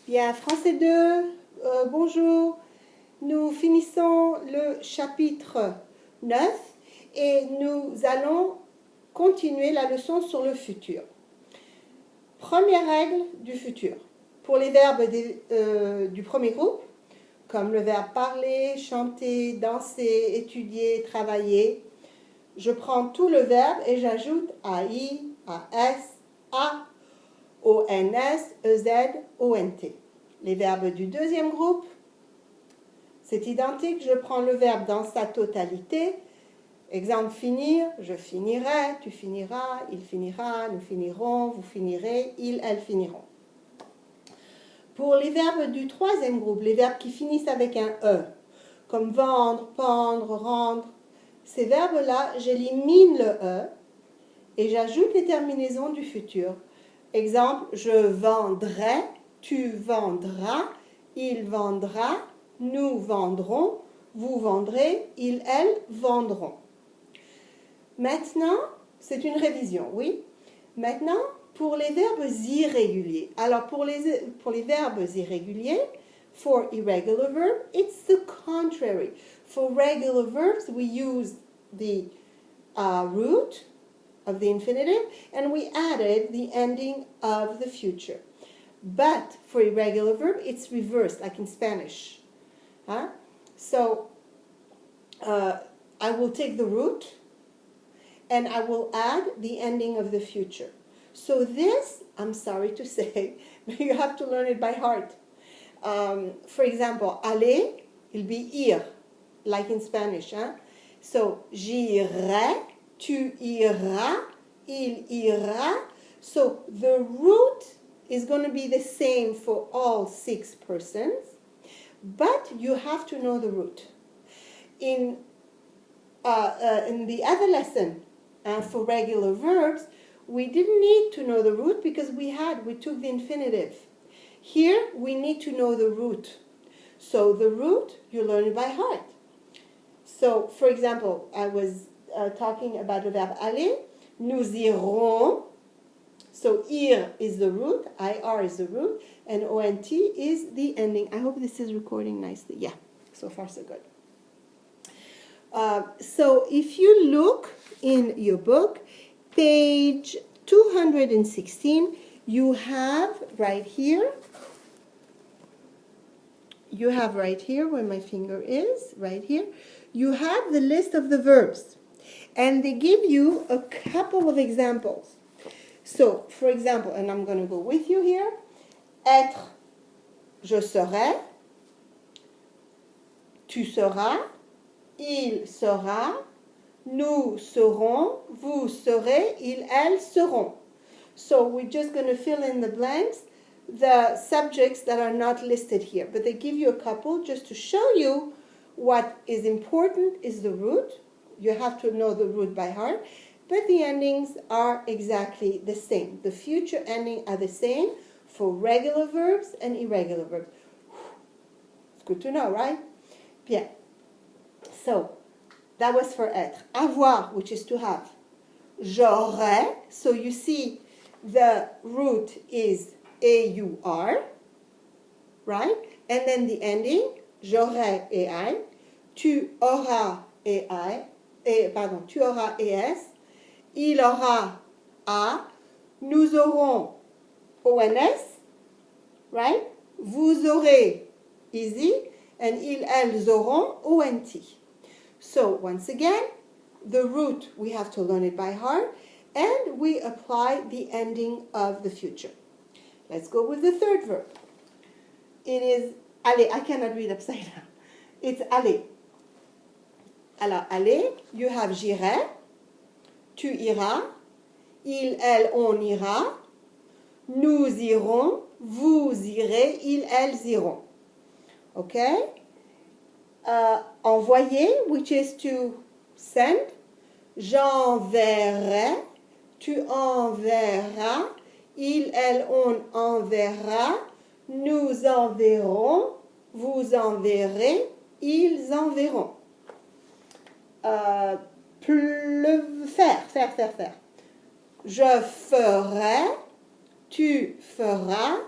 Bien, français 2, bonjour. Nous finissons le chapitre 9 et nous allons continuer la leçon sur le futur. Première règle du futur. Pour les verbes du premier groupe, comme le verbe parler, chanter, danser, étudier, travailler, je prends tout le verbe et j'ajoute AI, AS, A, ONS, EZ, ONT. Les verbes du deuxième groupe, c'est identique, je prends le verbe dans sa totalité. Exemple finir, je finirai, tu finiras, il finira, nous finirons, vous finirez, ils, elles finiront. Pour les verbes du troisième groupe, les verbes qui finissent avec un E, comme vendre, pendre, rendre, ces verbes-là, j'élimine le E et j'ajoute les terminaisons du futur. Exemple, je vendrai, tu vendras, il vendra, nous vendrons, vous vendrez, ils, elles vendront. Maintenant, c'est une révision, oui. Maintenant, pour les verbes irréguliers. Alors, pour les verbes irréguliers, for irregular verb, it's the contrary. For regular verbs, we use the root of the infinitive, and we added the ending of the future. But for irregular verb, it's reversed, like in Spanish. So, I will take the root, and I will add the ending of the future. So this, I'm sorry to say, but you have to learn it by heart. For example, aller, it'll be ir, like in Spanish. So, j'irai, tu iras, il ira. So the root is going to be the same for all 6 persons, but you have to know the root. In the other lesson, for regular verbs, we didn't need to know the root because we took the infinitive. Here, we need to know the root. So the root, you learn it by heart. So, for example, I was talking about the verb aller. Nous irons. So ir is the root, IR is the root, and ONT is the ending. I hope this is recording nicely. Yeah, so far so good. So if you look in your book, page 216, you have right here where my finger is, right here, you have the list of the verbs. And they give you a couple of examples. So, for example, and I'm going to go with you here, être, je serai, tu seras, il sera, nous serons, vous serez, ils, elles seront. So we're just going to fill in the blanks, the subjects that are not listed here. But they give you a couple just to show you what is important is the root. You have to know the root by heart. But the endings are exactly the same. The future ending are the same for regular verbs and irregular verbs. It's good to know, right? Bien. So, that was for être. Avoir, which is to have. J'aurai. So you see the root is AUR, right? And then the ending, j'aurai et I. Tu auras et I. Tu auras et S. Il aura A, nous aurons ONS, right? Vous aurez easy, and ils, elles auront ONT. So once again, the root, we have to learn it by heart, and we apply the ending of the future. Let's go with the third verb. It is aller. I cannot read upside down. It's aller. Alors, aller, you have j'irai. Tu iras, il, elle, on ira, nous irons, vous irez, ils, elles iront. Okay? Envoyer, which is to send. J'enverrai, tu enverras, il, elle, on enverra, nous enverrons, vous enverrez, ils enverront. Faire. Je ferai, tu feras,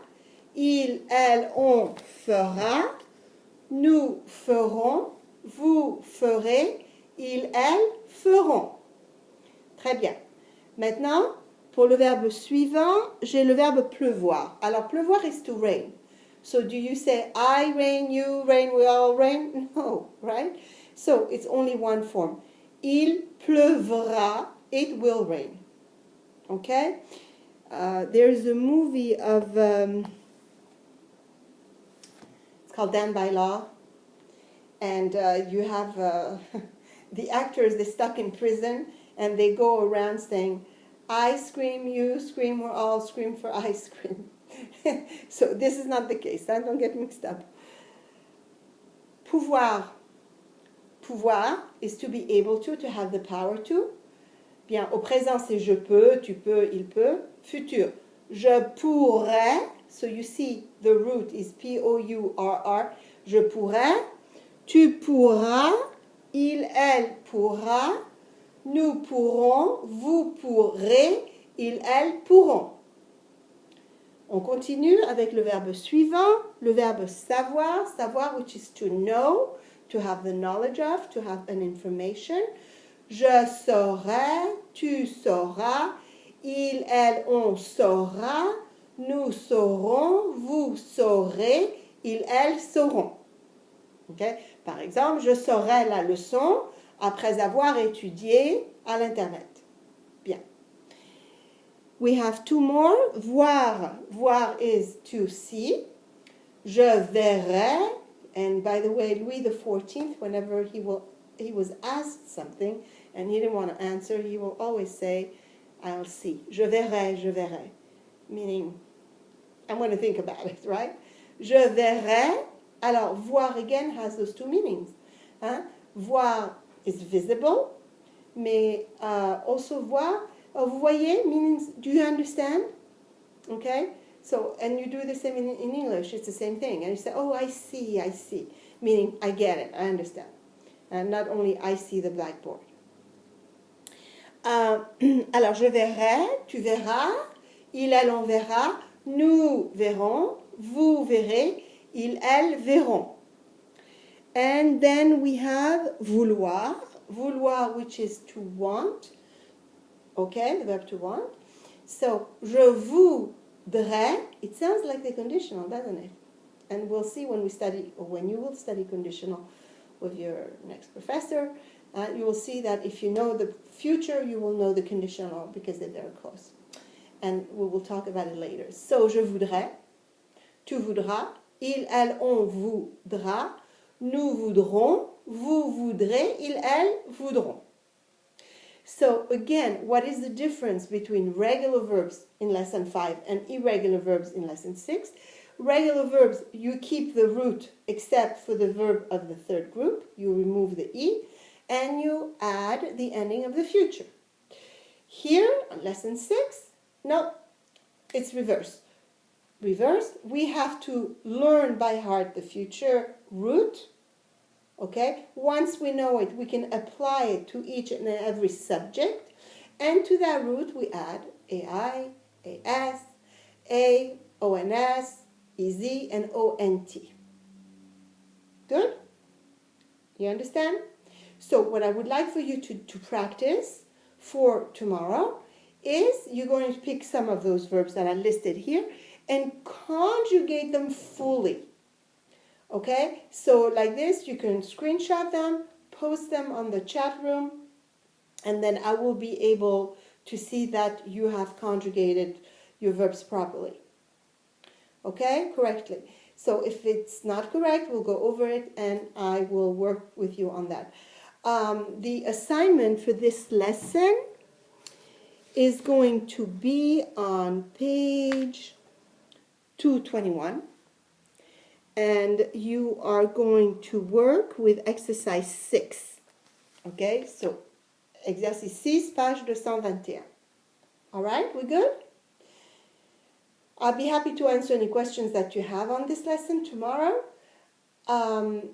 il, elle, on fera, nous ferons, vous ferez, il, elle feront. Très bien. Maintenant, pour le verbe suivant, j'ai le verbe pleuvoir. Alors, pleuvoir is to rain. So, do you say I rain, you rain, we all rain? No, right? So, it's only one form. Il pleuvra, it will rain. Okay? There's a movie of, it's called Dan by Law. And you have the actors, they're stuck in prison, and they go around saying, I scream, you scream, we all scream for ice cream. So this is not the case, don't get mixed up. Pouvoir. Pouvoir is to be able to have the power to. Bien, au présent, c'est je peux, tu peux, il peut. Futur, je pourrais. So you see, the root is P-O-U-R-R. Je pourrais. Tu pourras. Il, elle pourra. Nous pourrons. Vous pourrez. Il, elle pourront. On continue avec le verbe suivant, le verbe savoir. Savoir, which is to know, to have the knowledge of, to have an information. Je saurai, tu sauras, il, elle, on saura, nous saurons, vous saurez, il, elle sauront. Okay? Par exemple, je saurai la leçon après avoir étudié à l'Internet. Bien. We have two more. Voir. Voir is to see. Je verrai. And by the way, Louis XIV, whenever he was asked something and he didn't want to answer, he will always say, I'll see. Je verrai. Meaning, I'm going to think about it, right? Je verrai. Alors, voir again has those two meanings. Hein? Voir is visible, mais also voir, vous voyez, means, do you understand? Okay? So, and you do the same in English, it's the same thing. And you say, oh, I see. Meaning, I get it, I understand. And not only I see the blackboard. Alors, je verrai, tu verras, il, elle, on verra, nous verrons, vous verrez, il, elle verront. And then we have vouloir. Vouloir, which is to want. Okay, the verb to want. So, je voudrais, it sounds like the conditional, doesn't it? And we'll see when we study, or when you will study conditional with your next professor, you will see that if you know the future, you will know the conditional because they're very close. And we will talk about it later. So, je voudrais, tu voudras, il, elle, on voudra, nous voudrons, vous voudrez, il, elle voudront. So again, what is the difference between regular verbs in lesson 5 and irregular verbs in lesson 6? Regular verbs, you keep the root except for the verb of the third group. You remove the E and you add the ending of the future. Here, on lesson 6, no, it's reverse. Reverse, we have to learn by heart the future root. Okay, once we know it, we can apply it to each and every subject. And to that root, we add AI, AS, A, ONS, EZ, and ONT. Good? You understand? So what I would like for you to practice for tomorrow is you're going to pick some of those verbs that are listed here and conjugate them fully. Okay, so like this, you can screenshot them, post them on the chat room, and then I will be able to see that you have conjugated your verbs properly. Okay, correctly. So if it's not correct, we'll go over it and I will work with you on that. The assignment for this lesson is going to be on page 221. And you are going to work with exercise 6. Okay, so exercice 6, page 221. All right, we good? I'll be happy to answer any questions that you have on this lesson tomorrow. And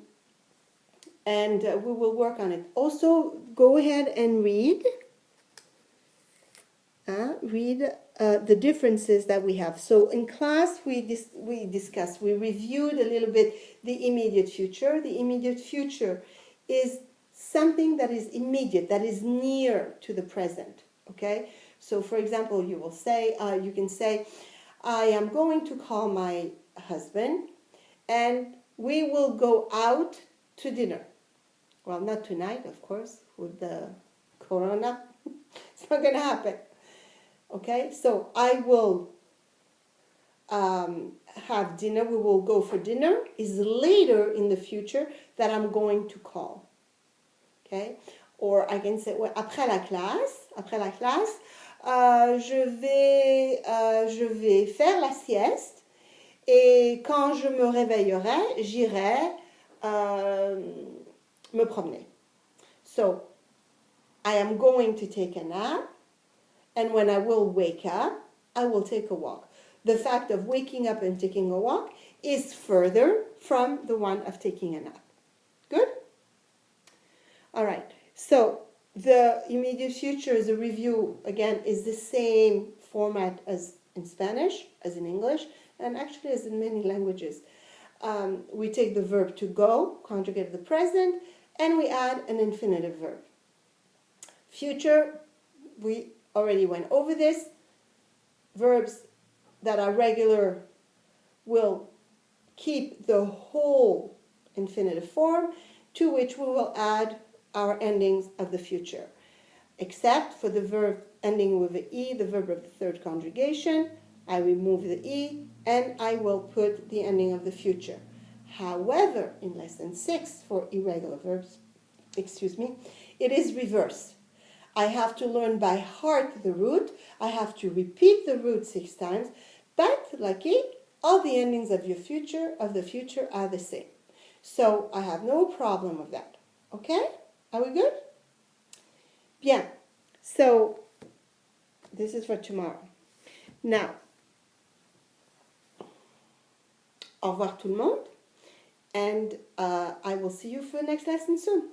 we will work on it. Also, go ahead and read the differences that we have. So in class, we reviewed a little bit the immediate future. The immediate future is something that is immediate, that is near to the present. Okay. So for example, you can say, I am going to call my husband, and we will go out to dinner. Well, not tonight, of course, with the corona. It's not going to happen. Okay, so I will have dinner. We will go for dinner. Is later in the future that I'm going to call. Okay, or I can say, well, après la classe, je vais faire la sieste. Et quand je me réveillerai, j'irai me promener. So, I am going to take a nap. And when I will wake up, I will take a walk. The fact of waking up and taking a walk is further from the one of taking a nap. Good? All right. So the immediate future as a review, again, is the same format as in Spanish, as in English, and actually as in many languages. We take the verb to go, conjugate of the present, and we add an infinitive verb. Future, we already went over this. Verbs that are regular will keep the whole infinitive form, to which we will add our endings of the future, except for the verb ending with the E, the verb of the third conjugation. I remove the E and I will put the ending of the future. However, in lesson 6 for irregular verbs, it is reversed. I have to learn by heart the root. I have to repeat the root 6 times, but lucky, all the endings of the future are the same. So I have no problem with that. Okay? Are we good? Bien. So this is for tomorrow. Now, au revoir tout le monde, and I will see you for the next lesson soon.